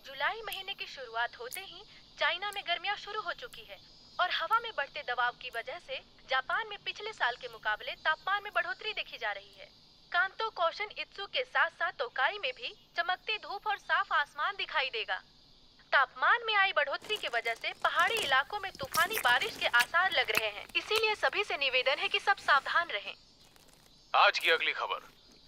जुलाई महीने की शुरुआत होते ही चाइना में गर्मियां शुरू हो चुकी है और हवा में बढ़ते दबाव की वजह से जापान में पिछले साल के मुकाबले तापमान में बढ़ोतरी देखी जा रही है। कांतो कोशन इत्सु के साथ साथ तोकाई में भी चमकती धूप और साफ आसमान दिखाई देगा। तापमान में आई बढ़ोतरी की वजह से पहाड़ी इलाकों में तूफानी बारिश के आसार लग रहे हैं, इसीलिए सभी से निवेदन है कि सब सावधान रहें। आज की अगली खबर,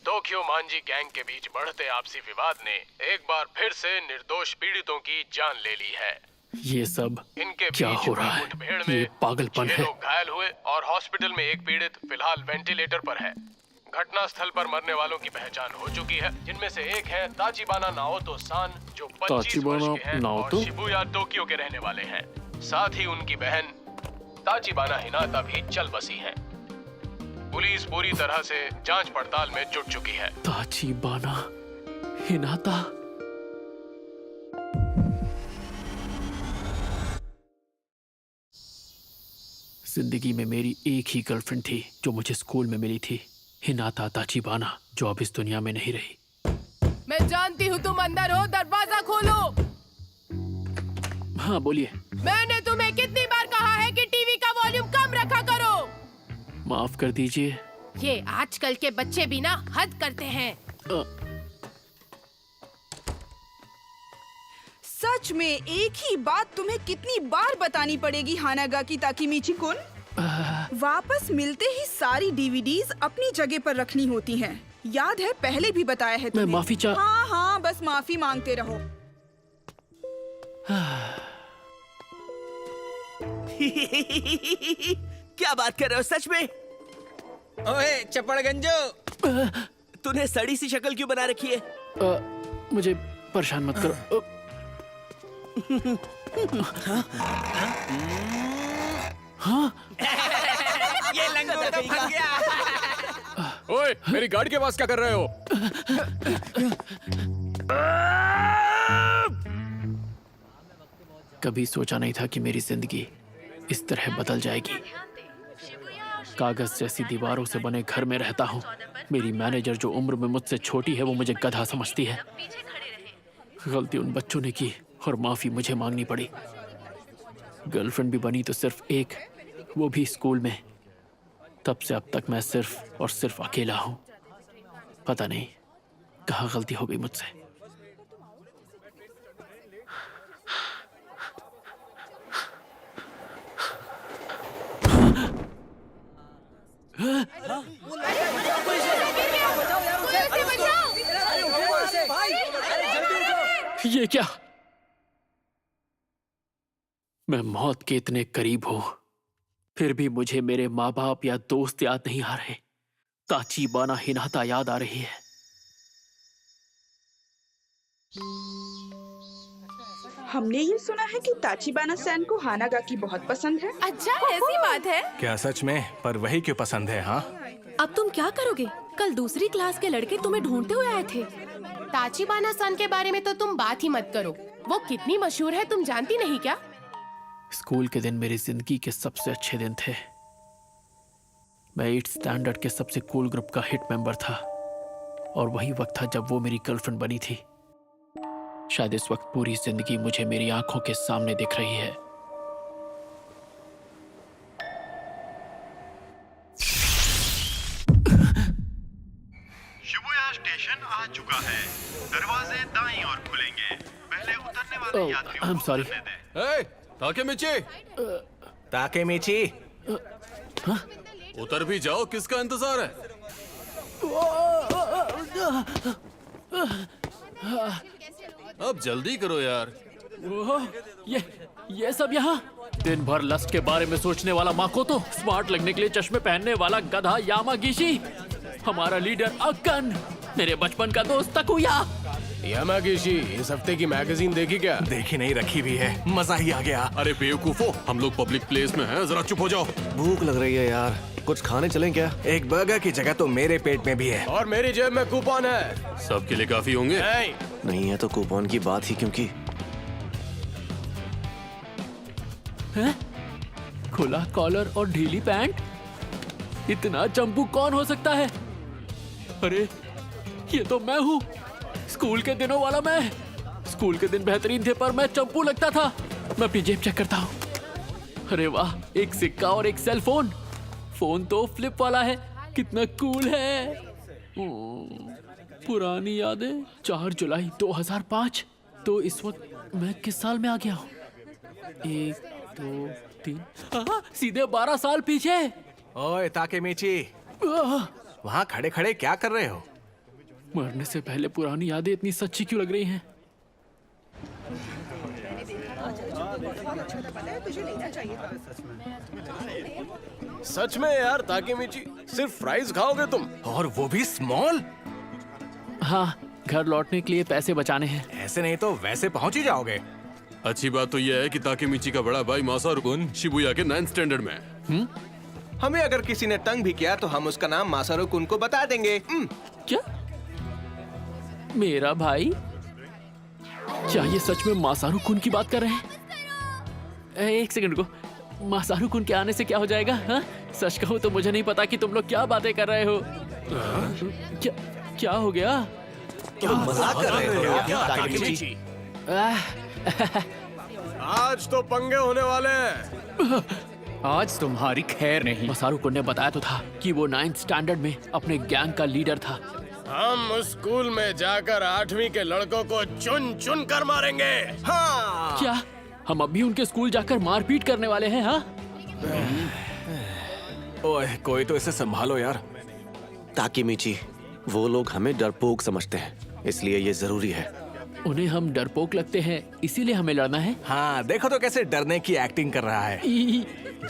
टोक्यो मांजी गैंग के बीच बढ़ते आपसी विवाद ने एक बार फिर से निर्दोष पीड़ितों की जान ले ली है। ये सब इनके क्या बीच हो रहा है? मुठभेड़ में ये पागलपन 6 है। लोग घायल हुए और हॉस्पिटल में एक पीड़ित फिलहाल वेंटिलेटर पर है। घटना स्थल पर मरने वालों की पहचान हो चुकी है, जिनमें से एक है ताचिबाना नाओतो सान जो 25 वर्ष के हैं और शिबुया टोक्यो के रहने वाले हैं। साथ ही उनकी बहन ताचिबाना हिनाता भी चल बसी है। पुलिस पूरी तरह से जांच पड़ताल में जुट चुकी है। ताचिबाना हिनाता। जिंदगी में मेरी एक ही गर्लफ्रेंड थी जो मुझे स्कूल में मिली थी, हिनाता ताचिबाना, जो अब इस दुनिया में नहीं रही। मैं जानती हूँ तुम अंदर हो, दरवाजा खोलो। हाँ बोलिए। मैंने तुम्हें कितनी बार कहा है कि टीवी का वॉल्यूम कम रखा करो। माफ कर दीजिए। ये आजकल के बच्चे भी ना हद करते हैं। सच में एक ही बात तुम्हें कितनी बार बतानी पड़ेगी हानागाकी ताकेमिची-कुन? वापस मिलते ही सारी डीवीडीज अपनी जगह पर रखनी होती हैं। याद है पहले भी बताया है तुम्हें। मैं माफी हाँ हाँ, बस माफी मांगते रहो। क्या बात कर रहे हो सच में? ओए चपड़गंजो, तूने सड़ी सी शक्ल क्यों बना रखी है? मुझे परेशान मत करो। हाँ? ये लंगोट तो फंस गया। ओए, मेरी गाड़ी के पास क्या कर रहे हो? कभी सोचा नहीं था कि मेरी जिंदगी इस तरह बदल जाएगी। कागज जैसी दीवारों से बने घर में रहता हूँ। मेरी मैनेजर जो उम्र में मुझसे छोटी है वो मुझे गधा समझती है। गलती उन बच्चों ने की और माफी मुझे मांगनी पड़ी। गर्लफ्रेंड भी बनी तो सिर्फ एक, वो भी स्कूल में। तब से अब तक मैं सिर्फ और सिर्फ अकेला हूँ। पता नहीं कहाँ गलती हो गई मुझसे। ये क्या? मैं मौत के इतने करीब हूं, फिर भी मुझे मेरे माँ बाप या दोस्त याद नहीं आ रहे। ताचिबाना हिनाता याद आ रही है। हमने ये सुना है कि ताचिबाना सैन को हानागाकी बहुत पसंद है। अच्छा, ऐसी बात है? क्या सच में? पर वही क्यों पसंद है? हाँ, अब तुम क्या करोगे? कल दूसरी क्लास के लड़के तुम्हें ढूंढते हुए आए थे। ताचिबाना सन के बारे में तो तुम बात ही मत करो। वो कितनी मशहूर है तुम जानती नहीं क्या? स्कूल के दिन मेरी जिंदगी के सबसे अच्छे दिन थे। मैं 8th स्टैंडर्ड के सबसे कूल ग्रुप का हिट मेंबर था और वही वक्त था जब वो मेरी गर्लफ्रेंड बनी थी। शायद इस वक्त पूरी जिंदगी मुझे मेरी आंखों के सामने दिख रही है। शिबुया स्टेशन आ चुका है। दरवाजे दाईं ओर खुलेंगे। पहले उतरने वाले यात्रियों I'm को sorry. उतरने दें। ताकेमिची, उतर भी जाओ, किसका इंतजार है? अब जल्दी करो यार। ये सब यहाँ? दिन भर लस्ट के बारे में सोचने वाला माकोतो, स्मार्ट लगने के लिए चश्मे पहनने वाला गधा यामागिशी, हमारा लीडर अक्कन, मेरे बचपन का दोस्त तकुया। यामागिशी, इस हफ्ते की मैगजीन देखी क्या? देखी नहीं, रखी भी है। मजा ही आ गया। अरे बेवकूफो, हम लोग पब्लिक प्लेस में हैं, जरा चुप हो जाओ। भूख लग रही है यार, कुछ खाने चलें क्या? एक बर्गर की जगह तो मेरे पेट में भी है। और मेरी जेब में कूपन है। सबके लिए काफी होंगे? नहीं है तो कूपन की बात ही क्योंकि है? खुला कॉलर और ढीली पैंट? इतना चंपू कौन हो सकता है? अरे ये तो मैं हूँ, स्कूल के दिनों वाला मैं। स्कूल के दिन बेहतरीन थे पर मैं चंपू लगता था। मैं अपनी जेब चेक करता हूँ। अरे वाह, एक सिक्का और एक सेल फोन। फोन तो फ्लिप वाला है, कितना कूल है। पुरानी यादें। 4 जुलाई 2005। तो इस वक्त मैं किस साल में आ गया हूँ? 1 2 3 सीधे 12 साल पीछे। ओए ताकेमीची, वहाँ खड़े खड़े क्या कर रहे हो? मरने से पहले पुरानी यादें इतनी सच्ची क्यों लग रही हैं? सच में यार ताकेमीची, सिर्फ फ्राइज खाओगे तुम? और वो भी स्मॉल? हाँ, घर लौटने के लिए पैसे बचाने हैं। ऐसे नहीं तो वैसे पहुंच ही जाओगे। अच्छी बात तो यह है कि ताकेमीची का बड़ा भाई मासारू कुन शिबुया के 9th स्टैंडर्ड में है। हमें अगर किसी ने तंग भी किया तो हम उसका नाम मासारू कुन को बता देंगे। क्या? मेरा भाई? क्या ये सच में मासारू कुन की बात कर रहे हैं? एक सेकंड को, मासारू कुन के आने से क्या हो जाएगा? हाँ? सच कहूँ तो मुझे नहीं पता कि तुम लोग क्या बातें कर रहे हो। क्या हो गया? मजाक कर रहे हो क्या ताकेमीची? आज तो पंगे होने वाले हैं। आज तुम्हारी खैर नहीं। मासारू कुन ने बताया तो था कि वो 9th स्टैंडर्ड में अपने गैंग का लीडर था। हम उस स्कूल में जाकर 8वीं के लड़कों को चुन चुन कर मारेंगे। हाँ। क्या हम अभी उनके स्कूल जाकर मारपीट करने वाले हैं? हाँ? ओए, कोई तो इसे संभालो यार। ताकेमीची, वो लोग हमें डरपोक समझते हैं, इसलिए ये जरूरी है। उन्हें हम डरपोक लगते हैं, इसीलिए हमें लड़ना है। हाँ, देखो तो कैसे डरने की एक्टिंग कर रहा है।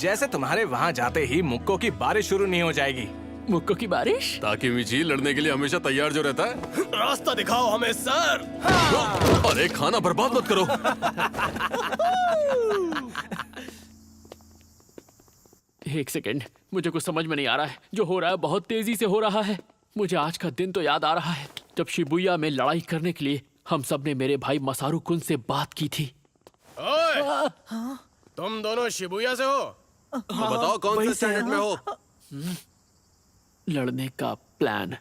जैसे तुम्हारे वहाँ जाते ही मुक्कों की बारिश शुरू नहीं हो जाएगी। मुक्कों की बारिश? ताकेमीची लड़ने के लिए हमेशा तैयार जो रहता है। रास्ता दिखाओ हमें सर। अरे खाना बर्बाद मत करो। एक सेकेंड, मुझे कुछ समझ में नहीं आ रहा है। जो हो रहा है बहुत तेजी से हो रहा है। मुझे आज का दिन तो याद आ रहा है जब शिबुया में लड़ाई करने के लिए हम सब ने मेरे भाई मासारू कुन से बात की थी। ओए, तुम दोनों शिबुया से हो? तो बताओ कौन से स्टैंडर्ड में हो? लड़ने का प्लान।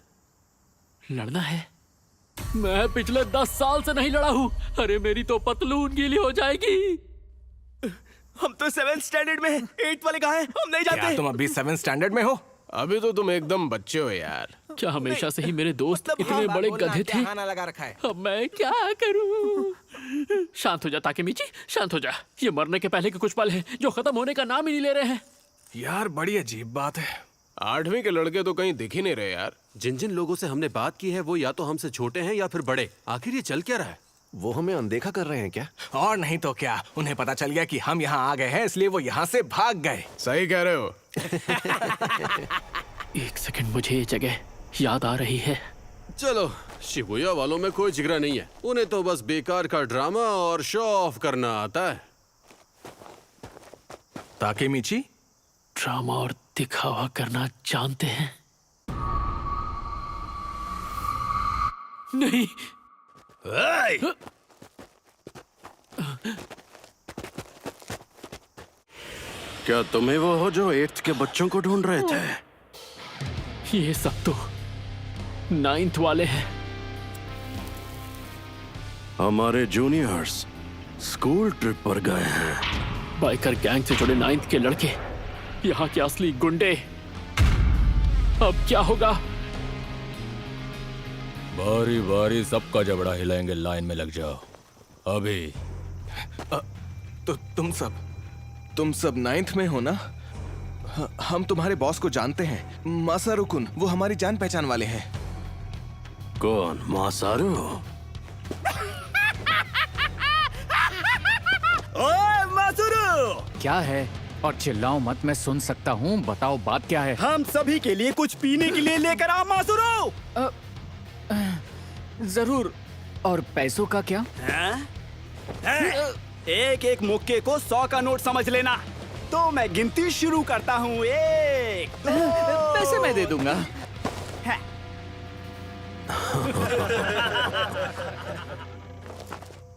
लड़ना है? मैं पिछले 10 साल से नहीं लड़ा हूँ। अरे मेरी तो पतलून गीली हो जाएगी। हम तो 7th स्टैंडर्ड में हैं। 8th वाले कहाँ हैं? हम नहीं जाते। क्या तुम अभी 7th स्टैंडर्ड में हो? अभी तो तुम एकदम बच्चे हो यार। क्या हमेशा से ही मेरे दोस्त इतने बड़े गधे थे? लगा रखा है। अब मैं क्या करूं? शांत हो जा ताकेमीची, शांत हो जा। ये मरने के पहले के कुछ पल हैं जो खत्म होने का नाम ही नहीं ले रहे हैं। यार बड़ी अजीब बात है। 8वीं के लड़के तो कहीं दिख ही नहीं रहे यार। जिन जिन लोगों से हमने बात की है वो या तो हमसे छोटे हैं या फिर बड़े। आखिर ये चल क्या रहा है? वो हमें अनदेखा कर रहे हैं क्या? और नहीं तो क्या, उन्हें पता चल गया कि हम यहाँ आ गए हैं, इसलिए वो यहाँ से भाग गए। सही कह रहे हो। एक सेकंड, मुझे ये जगह याद आ रही है। चलो, शिबुया वालों में कोई जिगरा नहीं है। उन्हें तो बस बेकार का ड्रामा और शो ऑफ करना आता है। ताकेमीची, ड्रामा और दिखावा करना जानते हैं? नहीं। क्या तुम्हें वो हो जो 8th के बच्चों को ढूंढ रहे थे? ये सब तो 9th वाले हैं। हमारे जूनियर्स स्कूल ट्रिप पर गए हैं। बाइकर गैंग से जुड़े 9th के लड़के, यहाँ के असली गुंडे। अब क्या होगा? बारी बारी सबका जबड़ा हिलाएंगे। लाइन में लग जाओ अभी। तो तुम सब 9th में हो ना? हम तुम्हारे बॉस को जानते हैं, मासारू कुन। वो हमारी जान पहचान वाले हैं। कौन? मासारू? ओए मासारू! क्या है? और चिल्लाओ मत, मैं सुन सकता हूँ। बताओ बात क्या है? हम सभी के लिए कुछ पीने के लिए लेकर आओ मासारू। जरूर। और पैसों का क्या? एक एक मुक्के को 100 का नोट समझ लेना। तो मैं गिनती शुरू करता हूँ। 1 2 पैसे मैं दे दूंगा।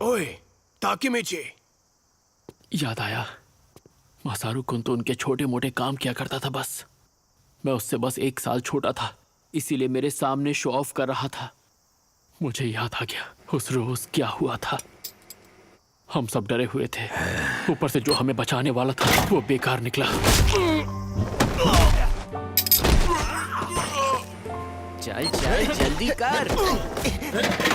ओए ताकेमीची, याद आया, मासारू कुन तो उनके छोटे मोटे काम किया करता था बस। मैं उससे बस 1 साल छोटा था, इसीलिए मेरे सामने शो ऑफ कर रहा था। मुझे याद आ गया उस रोज क्या हुआ था। हम सब डरे हुए थे। ऊपर से जो हमें बचाने वाला था वो बेकार निकला। चल चल जल्दी कर।